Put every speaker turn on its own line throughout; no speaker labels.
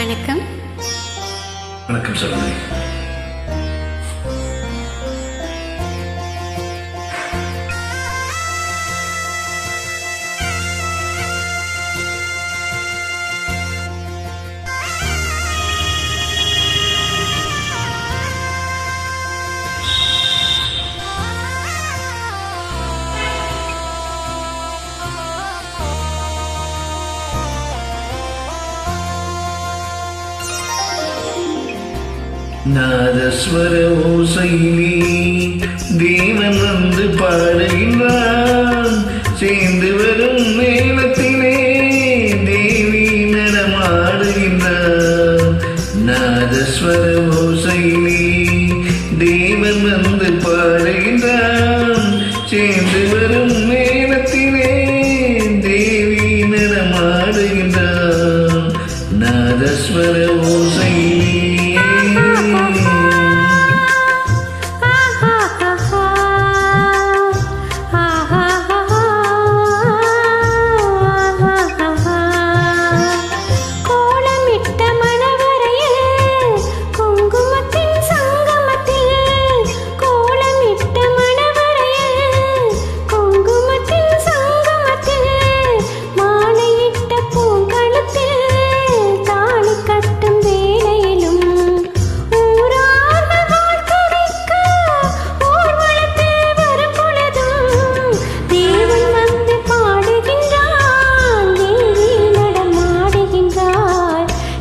வணக்கம்.
வணக்கம் சகோதரி. நாதஸ்வர ஓசையிலே தேவன் வந்து பாடுகின்றான். சேர்ந்து வரும் நேரத்திலே தேவி நடமாடுகின்றான். நாதஸ்வர ஓசையிலே தேவன் வந்து பாடுகின்றான். சேர்ந்து வரும் நேரத்திலே தேவி நடமாடுகின்றான். நாதஸ்வர ஓசையிலே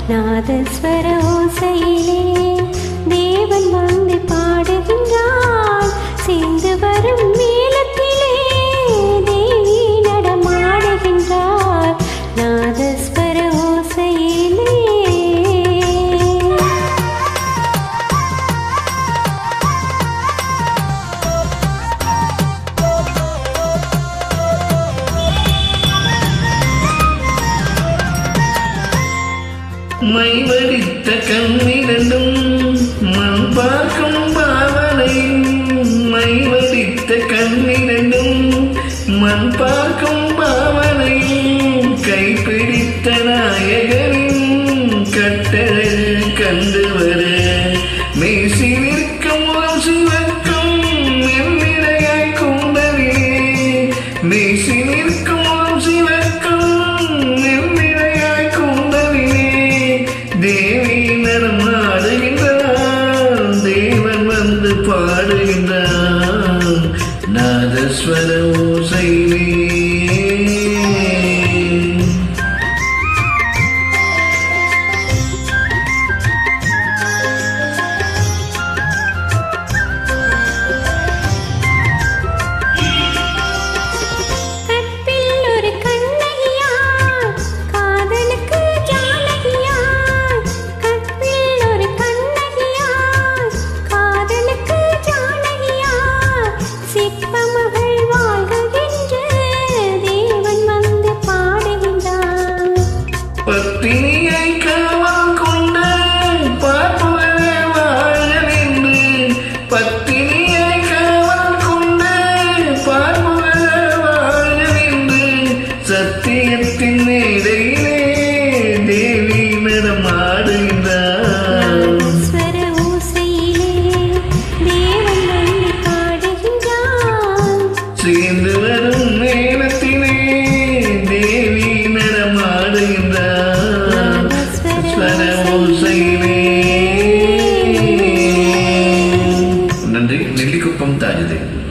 நாதஸ்வர ஓசையிலே தேவன் வந்து பாடுகின்றான். சேர்ந்து வரும் மேளத்திலே தேவி நடமாடுகின்றார். நாதஸ்வர ஓசையிலே
மைவடித்த கண்ணிரண்டும் மண் பார்க்கும் பாவனையும். மைவடித்த கண்ணிரண்டும் மண் பார்க்கும் பாவனையும். கைப்பிடித்த நாயகனின் கட்டழகு கண்டு வர மேசி நிற்கும் சிவக்கும் எம்மிடையாய் குண்டவே. மேசி நிற்கும் சிவக்கும் எம்மிடையாய் குண்டவே. தேவி நடமாடுகின்றான். தேவன் வந்து பாடுகின்றான். நாதஸ்வர ஓசையிலே பத்தினியை காவல் கொண்ட பார்ப்புகளே வாழ்க நின்று. பத்தினியை காவல் கொண்ட பார்ப்புகளே வாழ்க நின்று. சத்தியத்தின் மேடையிலே தேவி நடமாடுகின்றார்.
நாதஸ்வர ஓசையிலே தேவன் வந்து பாடுகின்றான்.
சேர்ந்து வரும் நேரத்திலே தேவி நடமாடுகின்றார். நன்றி. நெல்லிக்குப்பம் தாஜுதீன்.